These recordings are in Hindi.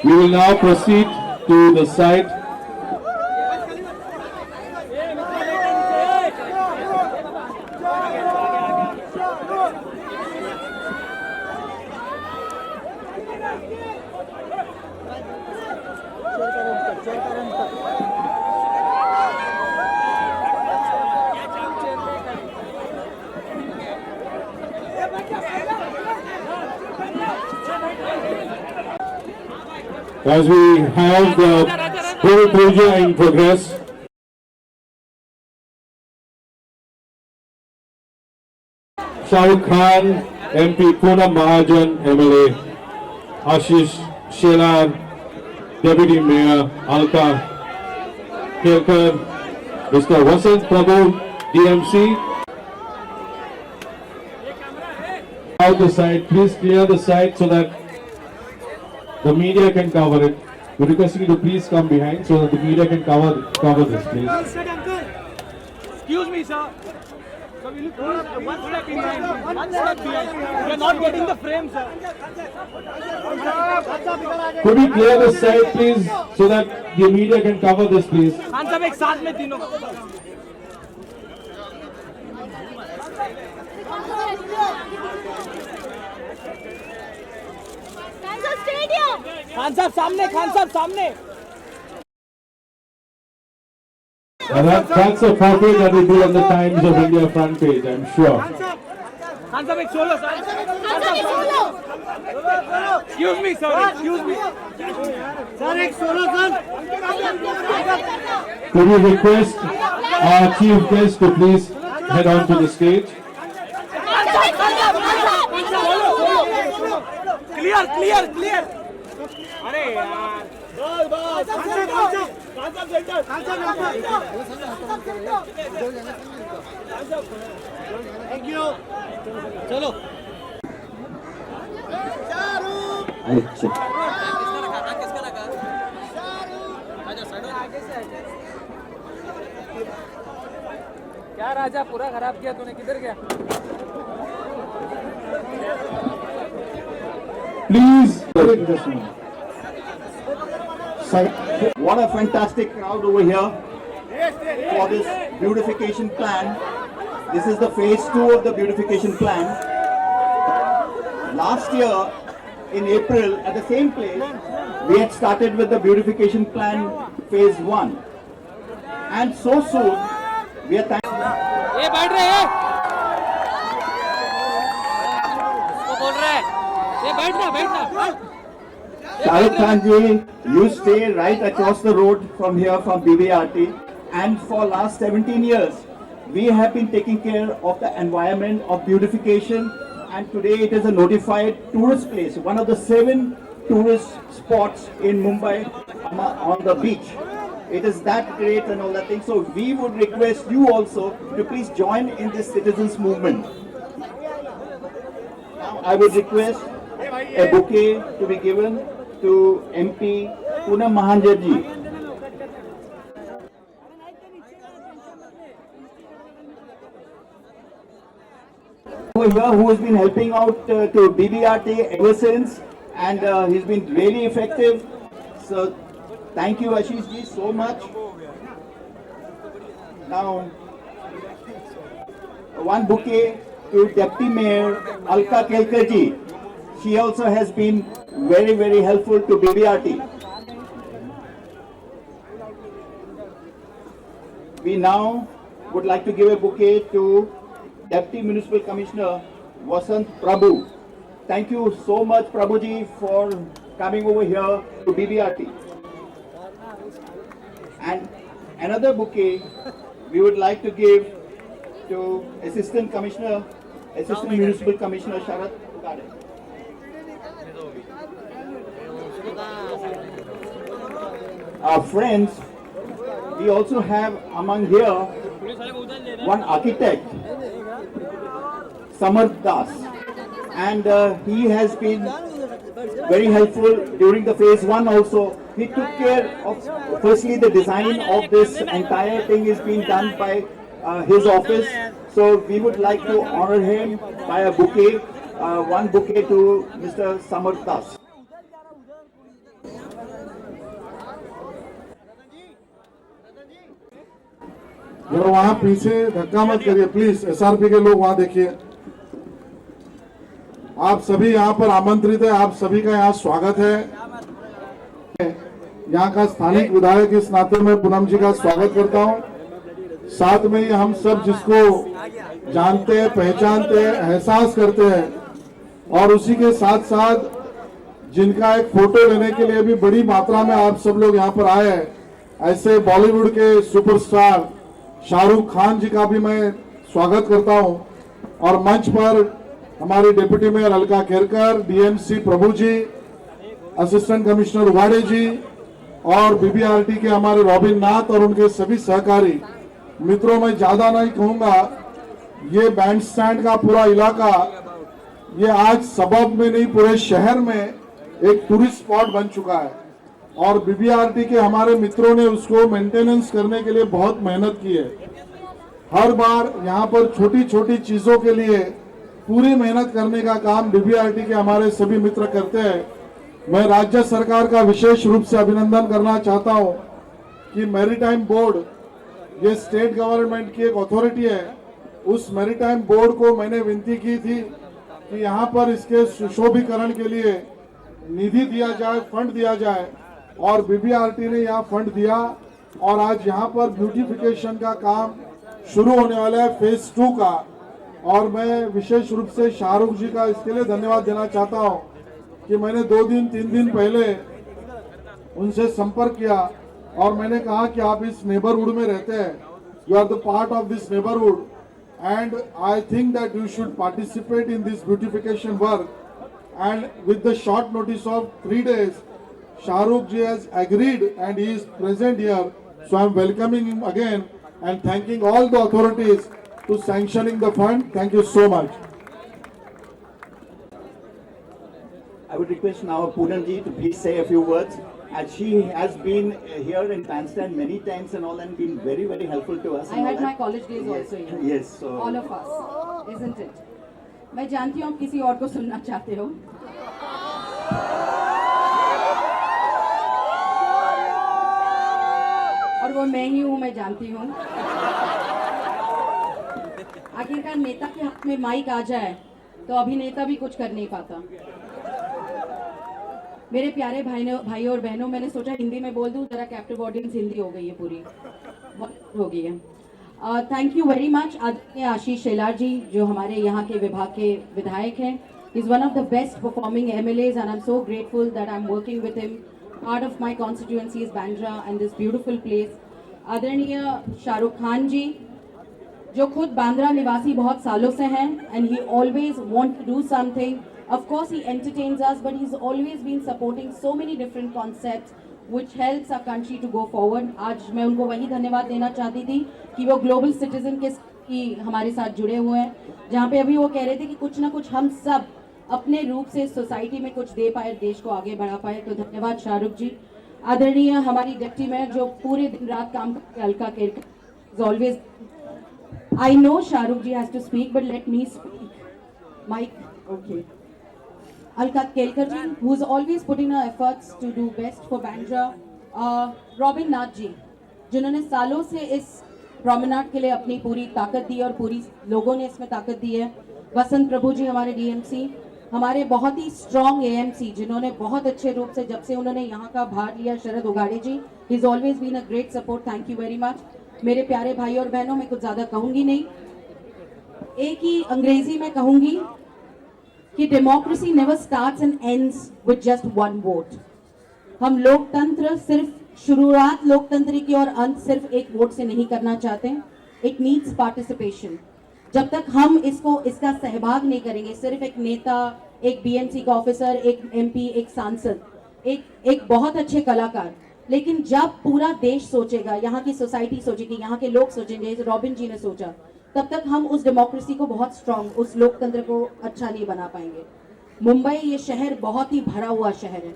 We will now proceed to the site. As we have the Guru Puja in progress, Shahrukh Khan, MP Poonam Mahajan, MLA, Ashish Shelar, Deputy Mayor Alka Kelkar, Mr. Vasant Prabhu, DMC. Out the site, please clear the site so that the media can cover it. We request you to please come behind so that the media can cover this, please. Excuse me, sir. So will you please one step behind? One step behind. We are not getting the frame, sir. Could you clear the site, please, so that the media can cover this, please? Khan साहब एक साथ में तीनों. खान साहब सामने, खान साहब सामने. That's a photo that will be on the Times of India front page, I'm sure. Khan साहब एक solo, sir. Excuse me, sir. Excuse me. Sir एक solo, sir. Could we request our chief guest to please head on to the stage? Clear, clear, clear. अरे यार. Thank you. चलो. क्या राजा पूरा खराब किया तूने किधर गया? Please. What a fantastic crowd over here for this beautification plan. This is the phase 2 of the beautification plan. Last year in April at the same place we had started with the beautification plan phase 1, and so soon we are ये बैठ रहे हैं. वो बोल रहा है. ये बैठना, बैठना. Shahrukh Khan ji, you stay right across the road from here from BBRT, and for last 17 years we have been taking care of the environment of beautification, and today it is a notified tourist place, one of the 7 tourist spots in Mumbai on the beach. It is that great and all that thing. So we would request you also to please join in this citizens movement. Now I would request a bouquet to be given to MP Poonam Mahajan ji. Over here, who has been helping out to BBRT ever since, and he's been really effective. So thank you Ashish ji so much. Now one bouquet to Deputy Mayor Alka Kelkar ji. She also has been very helpful to BBRT. We now would like to give a bouquet to Deputy Municipal Commissioner Vasant Prabhu. Thank you so much Prabhu ji for coming over here to BBRT. And another bouquet we would like to give to Assistant Municipal Commissioner Sharat Ukade. Our friends, we also have among here one architect, Samarth Das, and he has been very helpful during the phase 1 also. He took care of, firstly the design of this entire thing is being done by his office. So we would like to honor him by a bouquet, one bouquet to Mr. Samarth Das. जरा वहां पीछे धक्का मत करिए प्लीज, एसआरपी के लोग वहां देखिए। आप सभी यहाँ पर आमंत्रित है, आप सभी का यहाँ स्वागत है। यहाँ का स्थानिक विधायक इस नाते मैं पूनम जी का स्वागत करता हूँ। साथ में ही हम सब जिसको जानते हैं, पहचानते हैं, एहसास करते हैं, और उसी के साथ साथ जिनका एक फोटो लेने के लिए भी बड़ी मात्रा में आप सब लोग यहाँ पर आए हैं, ऐसे बॉलीवुड के सुपरस्टार शाहरुख खान जी का भी मैं स्वागत करता हूँ। और मंच पर हमारी deputy mayor Alka Kerkar, DMC Prabhu ji, assistant commissioner Wade ji और बीबीआरटी के हमारे रॉबिन नाथ और उनके सभी सहकारी मित्रों, मैं ज्यादा नहीं कहूंगा। ये बैंड स्टैंड का पूरा इलाका ये आज सबब में नहीं पूरे शहर में एक टूरिस्ट स्पॉट बन चुका है, और बीबीआरटी के हमारे मित्रों ने उसको मेंटेनेंस करने के लिए बहुत मेहनत की है। हर बार यहाँ पर छोटी छोटी चीजों के लिए पूरी मेहनत करने का काम बीबीआरटी के हमारे सभी मित्र करते हैं। मैं राज्य सरकार का विशेष रूप से अभिनंदन करना चाहता हूं कि मैरीटाइम बोर्ड, ये स्टेट गवर्नमेंट की एक अथॉरिटी है, उस मैरीटाइम बोर्ड को मैंने विनती की थी कि यहाँ पर इसके सुशोभीकरण के लिए निधि दिया जाए, फंड दिया जाए, और बीबीआरटी ने यहाँ फंड दिया और आज यहाँ पर ब्यूटिफिकेशन का काम शुरू होने वाला है फेज 2 का। और मैं विशेष रूप से शाहरुख जी का इसके लिए धन्यवाद देना चाहता हूँ कि मैंने 2-3 दिन पहले उनसे संपर्क किया और मैंने कहा कि आप इस नेबरहुड में रहते हैं, you are the part of this neighbourhood and I think that you should participate in this beautification work. And with the short notice of 3 days, Shahrukh ji has agreed and he is present here, so I am welcoming him again and thanking all the authorities to sanctioning the fund. Thank you so much. I would request now Poonam ji to please say a few words, as she has been here in Bandstand many times and all, and been very, very helpful to us. I had my college days also here. Yes, so All of us, isn't it? मैं जानती हूँ आप किसी और को सुनना चाहते हो। और वो मैं ही हूँ, मैं जानती हूँ। आखिरकार नेता के हाथ में माइक आ जाए तो अभिनेता भी कुछ कर नहीं पाता। मेरे प्यारे भाई और बहनों, मैंने सोचा हिंदी में बोल दूं, जरा कैप्टिव ऑडियंस हिंदी हो गई है, पूरी हो गई है। थैंक यू वेरी मच आदरणीय आशीष शेलार जी, जो हमारे यहाँ के विभाग के विधायक हैं। He is one of the best performing MLAs and I'm so grateful that I'm working with him. Part of my constituency is Bandra and this beautiful place. आदरणीय शाहरुख खान जी, जो खुद बांद्रा निवासी बहुत सालों से हैं, and he always want to do something. Of course he entertains us, but he's always been supporting so many different concepts which helps our country to go forward. आज मैं उनको वही धन्यवाद देना चाहती थी कि वो ग्लोबल सिटीजन के हमारे साथ जुड़े हुए हैं, जहाँ पे अभी वो कह रहे थे कि कुछ ना कुछ हम सब अपने रूप से सोसाइटी में कुछ दे पाए, देश को आगे बढ़ा पाए। तो धन्यवाद शाहरुख जी। आदरणीय हमारी डिप्टी मेयर जो पूरे दिन रात काम करके, Alka Kerkar always, I know Shahrukh ji has to speak, but let me speak. Mike, okay. Alka Kelkar ji, who is always putting her efforts to do best for Bandra. Robin Nath ji, जिन्होंने सालों से इस प्रोमेनाड के लिए अपनी पूरी ताकत दी और पूरी लोगों ने इसमें ताकत दी है। वसंत प्रभु जी हमारे DMC, हमारे बहुत ही स्ट्रॉन्ग AMC, जिन्होंने बहुत अच्छे रूप से जब से उन्होंने यहाँ का भार लिया, शरद उगाड़े जी, he has always been a great support. Thank you very much. मेरे प्यारे भाई और बहनों, मैं कुछ ज्यादा कहूंगी नहीं, एक ही अंग्रेजी में कहूंगी कि democracy never starts and ends with just one vote. हम लोकतंत्र सिर्फ शुरुआत लोकतंत्र की और अंत सिर्फ एक वोट से नहीं करना चाहते। It needs participation. जब तक हम इसका सहभाग नहीं करेंगे, सिर्फ एक नेता, एक BMC का ऑफिसर, एक MP, एक सांसद, एक बहुत अच्छे कलाकार, लेकिन जब पूरा देश सोचेगा, यहाँ की सोसाइटी सोचेगी, यहाँ के लोग सोचेंगे, रॉबिन जी ने सोचा, तब तक हम उस डेमोक्रेसी को बहुत स्ट्रांग, उस लोकतंत्र को अच्छा नहीं बना पाएंगे। मुंबई ये शहर बहुत ही भरा हुआ शहर है।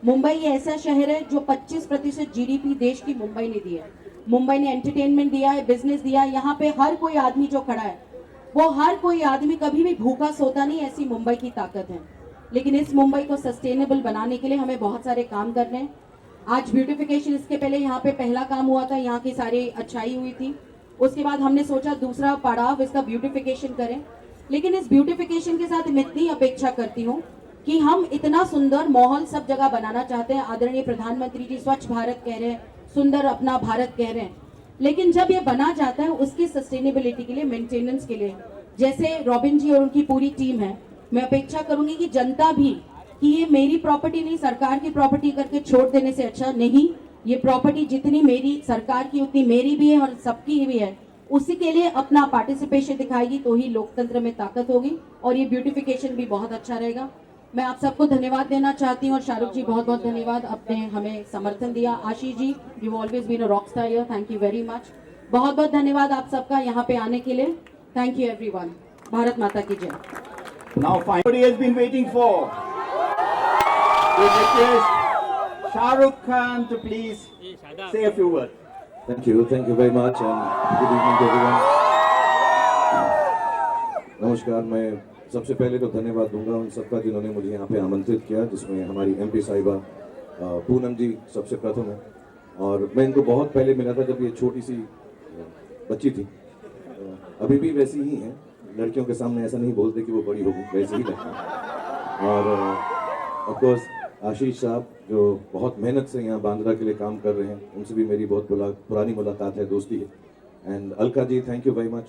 मुंबई ये ऐसा शहर है जो 25% GDP देश की मुंबई ने दी है। मुंबई ने एंटरटेनमेंट दिया है, बिजनेस दिया है। यहाँ पे हर कोई आदमी जो खड़ा है, वो हर कोई आदमी कभी भी भूखा सोता नहीं, ऐसी मुंबई की ताकत है। लेकिन इस मुंबई को सस्टेनेबल बनाने के लिए हमें बहुत सारे काम करने हैं। आज ब्यूटिफिकेशन, इसके पहले यहाँ पे पहला काम हुआ था, यहाँ की सारी अच्छाई हुई थी। उसके बाद हमने सोचा दूसरा पड़ाव इसका ब्यूटिफिकेशन करें, लेकिन इस ब्यूटिफिकेशन के साथ मैं इतनी अपेक्षा करती हूँ कि हम इतना सुंदर माहौल सब जगह बनाना चाहते हैं। आदरणीय प्रधानमंत्री जी स्वच्छ भारत कह रहे हैं, सुंदर अपना भारत कह रहे हैं, लेकिन जब ये बना जाता है उसकी सस्टेनेबिलिटी के लिए, मेंटेनेंस के लिए, जैसे रॉबिन जी और उनकी पूरी टीम है, मैं अपेक्षा करूंगी कि जनता भी, कि ये मेरी प्रॉपर्टी नहीं सरकार की प्रॉपर्टी करके छोड़ देने से अच्छा नहीं, ये प्रॉपर्टी जितनी मेरी सरकार की उतनी मेरी भी है और सबकी भी है, उसी के लिए अपना पार्टिसिपेशन दिखाएगी तो ही लोकतंत्र में ताकत होगी और ये ब्यूटिफिकेशन भी बहुत अच्छा रहेगा। मैं आप सबको धन्यवाद देना चाहती हूँ और शाहरुख जी बहुत बहुत धन्यवाद, आपने हमें समर्थन दिया। Ashish ji, you always been a rock star here, thank you very much. बहुत बहुत धन्यवाद आप सबका यहाँ पे आने के लिए। Thank you everyone. भारत माता की जय। Now finally has been waiting for. We request Shah Rukh Khan to please say a few words. Thank you very much and good evening to everyone. नमस्कार, मैं सबसे पहले तो धन्यवाद दूंगा उन सबका जिन्होंने मुझे यहाँ पे आमंत्रित किया, जिसमें हमारी एमपी साहिबा पूनम जी सबसे प्रथम है। और मैं इनको बहुत पहले मिला था जब ये छोटी सी बच्ची थी, अभी भी वैसी ही है, लड़कियों के सामने ऐसा नहीं बोलते कि वो बड़ी होगी, वैसे ही लगती है। और ऑफ कोर्स आशीष साहब जो बहुत मेहनत से यहाँ बांद्रा के लिए काम कर रहे हैं, उनसे भी मेरी बहुत पुरानी मुलाकात है, दोस्ती है। And Alka ji, thank you very much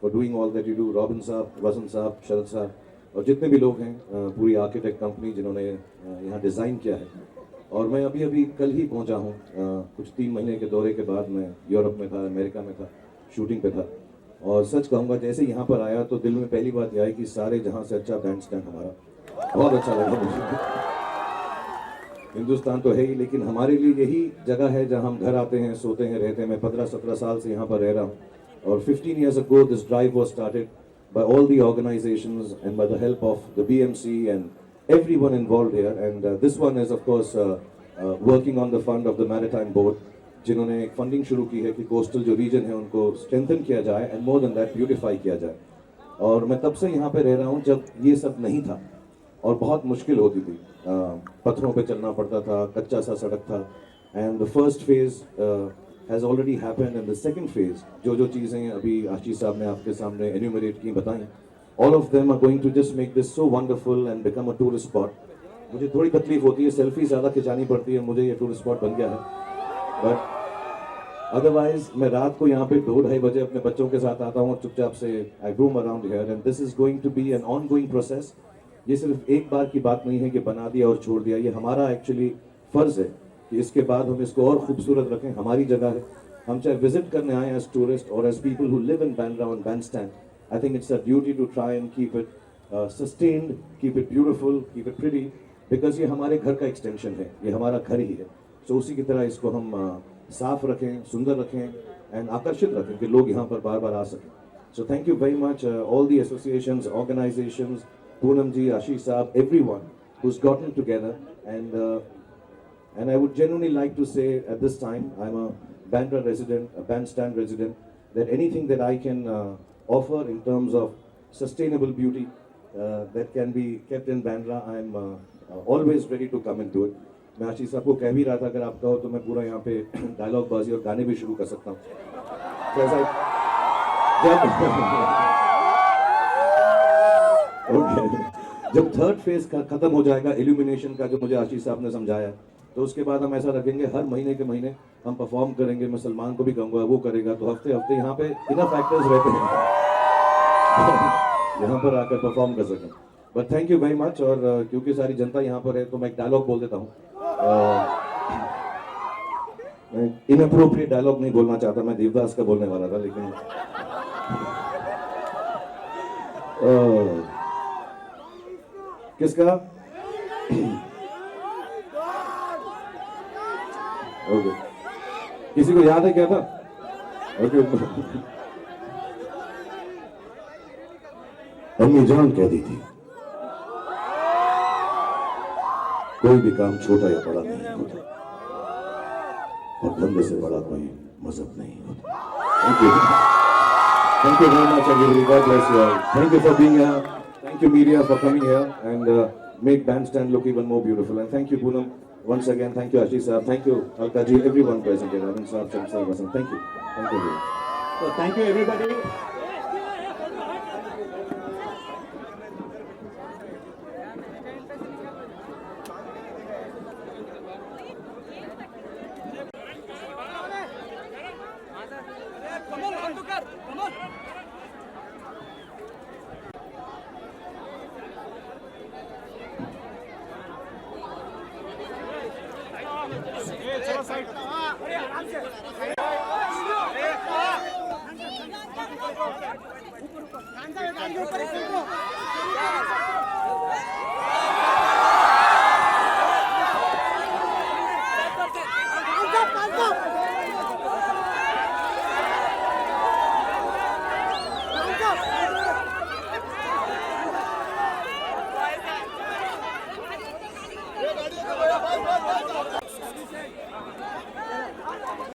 for doing all that you do. Robin साहब, वसंत साहब, शरद साहब और जितने भी लोग हैं, पूरी आर्किटेक्ट कंपनी जिन्होंने यहाँ डिज़ाइन किया है। और मैं अभी कल ही पहुँचा हूँ, कुछ 3 महीने के दौरे के बाद मैं यूरोप में था, अमेरिका में था, शूटिंग पे था। और सच कहूँगा जैसे यहाँ पर आया तो दिल में पहली बात यह आई कि सारे जहाँ से अच्छा बैंड स्टैंड हमारा, बहुत अच्छा लगा मुझे। हिंदुस्तान तो है ही, लेकिन हमारे लिए यही जगह है जहाँ हम घर आते हैं, सोते हैं, रहते हैं। मैं 15-17 साल से यहाँ पर रह रहा हूँ और 15 years ago this drive was started by all the organizations and by the help of the BMC and everyone involved here. And this one is of course working on the fund of the Maritime Board, जिन्होंने एक फंडिंग शुरू की है कि कोस्टल जो रीजन है उनको स्ट्रेंथन किया जाए and more than that beautify किया जाए। और मैं तब से यहाँ पे रह रहा हूँ जब ये सब नहीं था और बहुत मुश्किल होती थी, पत्थरों पे चलना पड़ता था, कच्चा सा सड़क था। And the first phase has already happened and the second phase जो चीज़ें अभी आशीष साहब ने आपके सामने एन्यूमरेट की, बताई, all of them are going to just make this so wonderful and become a tourist spot. मुझे थोड़ी तकलीफ होती है, सेल्फी ज़्यादा खिंचानी पड़ती है, मुझे ये टूरिस्ट स्पॉट बन गया है। बट अदरवाइज मैं रात को यहाँ पे 2-2:30 बजे अपने बच्चों के साथ आता हूँ और चुपचाप से I roam around here and this is going to be an ongoing process. ये सिर्फ एक बार की बात नहीं है कि बना दिया और छोड़ दिया, ये हमारा एक्चुअली फर्ज है कि इसके बाद हम इसको और खूबसूरत रखें। हमारी जगह है, हम चाहे विजिट करने आए एज टूरिस्ट और as people who live in Bandra और Bandstand, I think it's a duty to try and keep it sustained, keep it beautiful, keep it pretty, because ये हमारे घर का एक्सटेंशन है, ये हमारा घर ही है। सो उसी की तरह इसको हम साफ रखें, सुंदर रखें एंड आकर्षित रखें कि लोग यहाँ पर बार बार आ सकें। So thank you very much all the associations, organisations, Poonam ji, Ashish साहब, everyone who's gotten together and I would genuinely like to say at this time, I'm a Bandra resident, a bandstand resident, that anything that I can offer in terms of sustainable beauty that can be kept in Bandra, I'm always ready to come and do it. मैं आशीष साहब को कह भी रहा था अगर आप कहो तो मैं पूरा यहाँ पे डायलॉग बाजी और गाने भी शुरू कर सकता हूँ। कैसा जब थर्ड फेज का खत्म हो जाएगा इल्यूमिनेशन का, जो मुझे आशीष साहब ने समझाया, तो उसके बाद हम ऐसा रखेंगे हर महीने के महीने हम परफॉर्म करेंगे। मैं सलमान को भी कहूँगा, वो करेगा, तो हफ्ते हफ्ते यहाँ पे इनफ एक्टर्स रहते हैं यहाँ पर आकर परफॉर्म कर सकें। But thank you very much. और क्योंकि सारी जनता यहाँ पर है तो मैं एक डायलॉग बोल देता हूँ। मैं इनअप्रोप्रिएट डायलॉग नहीं बोलना चाहता, मैं देवदास का बोलने वाला था, लेकिन किसका? ओके, किसी को याद है क्या था? ओके, अम्मी जान कहती थी कोई भी काम छोटा या बड़ा नहीं होता और धंधे से बड़ा कोई मजहब नहीं होता। Thank you very much everybody. God bless you all. Thank you for being here. Thank you media for coming here and make Bandstand look even more beautiful. And thank you Poonam once again. Thank you Ashish sir. Thank you Alka ji. Everyone present here. Arvind sir, Chandra sir, Vasant. Thank you. Thank you. So thank you everybody. कमल बंद कर कमल चलो साइड अरे आराम से